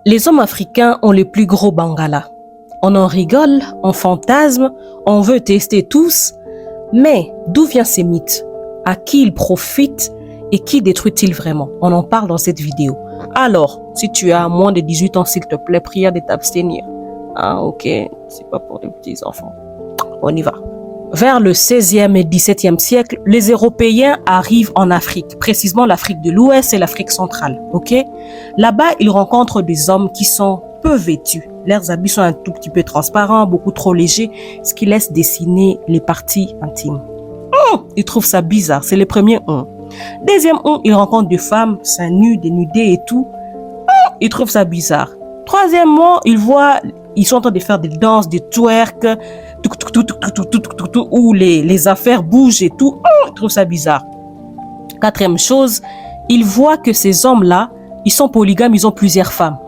Les hommes africains ont les plus gros bangalas. On en rigole, on fantasme, on veut tester tous. Mais d'où viennent ces mythes? À qui ils profitent et qui détruit-il vraiment? On en parle dans cette vidéo. Alors, si tu as moins de 18 ans, s'il te plaît, prière de t'abstenir. Ah, ok, c'est pas pour les petits enfants. On y va. Vers le 16e et 17e siècle, les Européens arrivent en Afrique, précisément l'Afrique de l'Ouest et l'Afrique centrale, ok? Là-bas, ils rencontrent des hommes qui sont peu vêtus. Leurs habits sont un tout petit peu transparents, beaucoup trop légers, ce qui laisse dessiner les parties intimes. Ils trouvent ça bizarre, c'est le premier on. Deuxième on, ils rencontrent des femmes, seins nus, dénudées et tout. Ils trouvent ça bizarre. Troisièmement, ils sont en train de faire des danses, des twerk, où les affaires bougent et tout. Ils trouvent ça bizarre. Quatrième chose, ils voient que ces hommes-là, ils sont polygames, ils ont plusieurs femmes.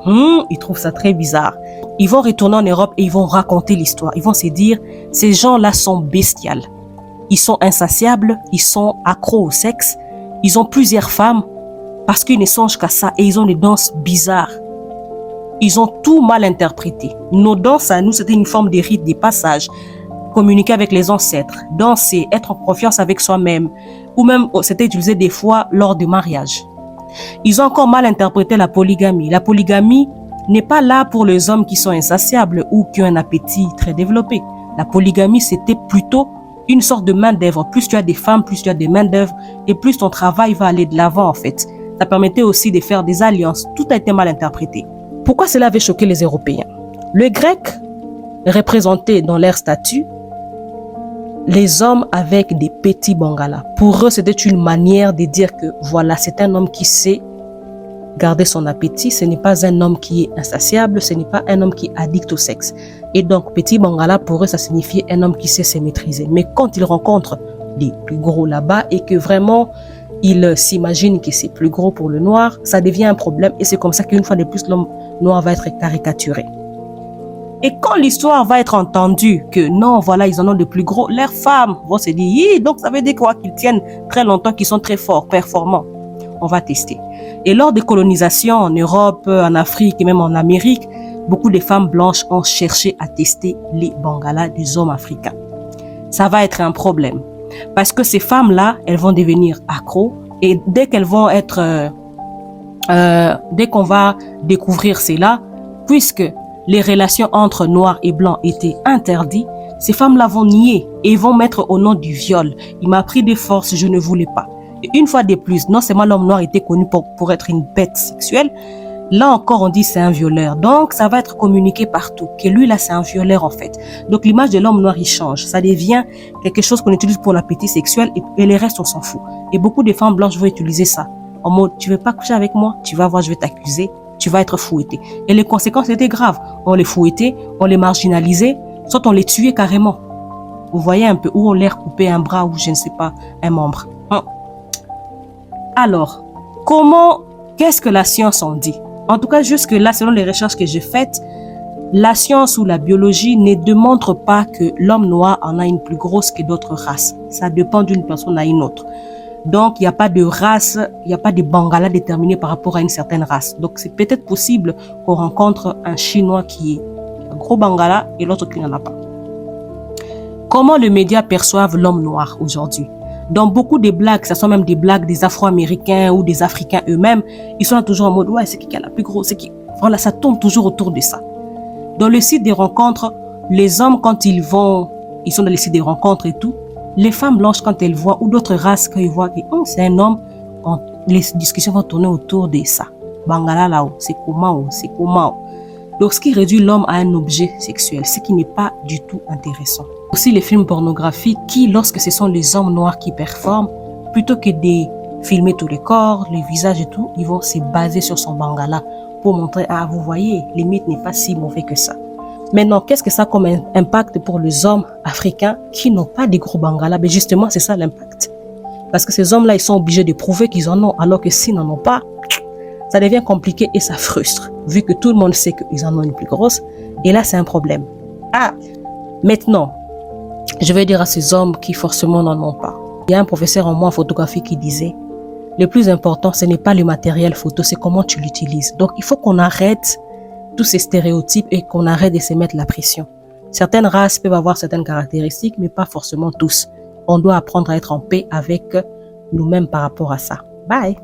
Ils trouvent ça très bizarre. Ils vont retourner en Europe et ils vont raconter l'histoire. Ils vont se dire, ces gens-là sont bestiales. Ils sont insatiables, ils sont accros au sexe, ils ont plusieurs femmes parce qu'ils ne songent qu'à ça et ils ont des danses bizarres. Ils ont tout mal interprété. Nos danses à nous, c'était une forme de rite, des passages, communiquer avec les ancêtres, danser, être en confiance avec soi-même, ou même c'était utilisé des fois lors du mariage. Ils ont encore mal interprété la polygamie. La polygamie n'est pas là pour les hommes qui sont insatiables ou qui ont un appétit très développé. La polygamie, c'était plutôt une sorte de main d'œuvre. Plus tu as des femmes, plus tu as des mains d'œuvre et plus ton travail va aller de l'avant en fait. Ça permettait aussi de faire des alliances. Tout a été mal interprété. Pourquoi cela avait choqué les Européens? Le grec représentait dans leur statut les hommes avec des petits bangalas. Pour eux, c'était une manière de dire que voilà, c'est un homme qui sait garder son appétit. Ce n'est pas un homme qui est insatiable, ce n'est pas un homme qui est addict au sexe. Et donc, petit bangala, pour eux, ça signifiait un homme qui sait se maîtriser. Mais quand ils rencontrent des plus gros là-bas et que vraiment, ils s'imaginent que c'est plus gros pour le noir, ça devient un problème. Et c'est comme ça qu'une fois de plus, l'homme noir va être caricaturé. Et quand l'histoire va être entendue que non, voilà, ils en ont de plus gros, leurs femmes vont se dire, donc ça veut dire quoi? Qu'ils tiennent très longtemps, qu'ils sont très forts, performants. On va tester. Et lors des colonisations en Europe, en Afrique et même en Amérique, beaucoup de femmes blanches ont cherché à tester les bangalas des hommes africains. Ça va être un problème. Parce que ces femmes-là, elles vont devenir accros et dès qu'elles vont être... dès qu'on va découvrir cela, puisque les relations entre noirs et blancs étaient interdites, ces femmes-là vont nier et vont mettre au nom du viol. Il m'a pris des forces, je ne voulais pas. Et une fois de plus, non seulement l'homme noir était connu pour être une bête sexuelle, là encore on dit c'est un violeur. Donc ça va être communiqué partout, que lui là c'est un violeur en fait. Donc l'image de l'homme noir il change, ça devient quelque chose qu'on utilise pour l'appétit sexuel et les restes on s'en fout. Et beaucoup de femmes blanches vont utiliser ça. En mode, tu veux pas coucher avec moi? Tu vas voir, je vais t'accuser, tu vas être fouetté. Et les conséquences étaient graves. On les fouettait, on les marginalisait, soit on les tuait carrément. Vous voyez un peu, où on leur coupait un bras ou je ne sais pas, un membre. Alors, qu'est-ce que la science en dit? En tout cas, jusque-là, selon les recherches que j'ai faites, la science ou la biologie ne démontre pas que l'homme noir en a une plus grosse que d'autres races. Ça dépend d'une personne à une autre. Donc, il n'y a pas de race, il n'y a pas de bangala déterminé par rapport à une certaine race. Donc, c'est peut-être possible qu'on rencontre un Chinois qui est un gros bangala et l'autre qui n'en a pas. Comment les médias perçoivent l'homme noir aujourd'hui? Dans beaucoup de blagues, ce sont même des blagues des Afro-Américains ou des Africains eux-mêmes, ils sont là toujours en mode, ouais, c'est qui a la plus grosse, c'est qui? Voilà, ça tourne toujours autour de ça. Dans le site des rencontres, les hommes, quand ils sont dans les sites des rencontres et tout, les femmes blanches, quand elles voient, ou d'autres races, quand ils voient que c'est un homme, les discussions vont tourner autour de ça. Bangala là-haut, c'est comment, c'est comment. Donc, ce qui réduit l'homme à un objet sexuel, ce qui n'est pas du tout intéressant. Aussi les films pornographiques qui, lorsque ce sont les hommes noirs qui performent, plutôt que de filmer tous les corps, les visages et tout, ils vont se baser sur son bangala pour montrer, ah, vous voyez, limite n'est pas si mauvais que ça. Maintenant, qu'est-ce que ça a comme impact pour les hommes africains qui n'ont pas de gros bangalas? Mais justement, c'est ça l'impact. Parce que ces hommes-là, ils sont obligés de prouver qu'ils en ont, alors que s'ils n'en ont pas, ça devient compliqué et ça frustre, vu que tout le monde sait qu'ils en ont une plus grosse. Et là, c'est un problème. Ah, maintenant, je vais dire à ces hommes qui forcément n'en ont pas. Il y a un professeur en moi en photographie qui disait, le plus important, ce n'est pas le matériel photo, c'est comment tu l'utilises. Donc, il faut qu'on arrête tous ces stéréotypes et qu'on arrête de se mettre la pression. Certaines races peuvent avoir certaines caractéristiques, mais pas forcément tous. On doit apprendre à être en paix avec nous-mêmes par rapport à ça. Bye!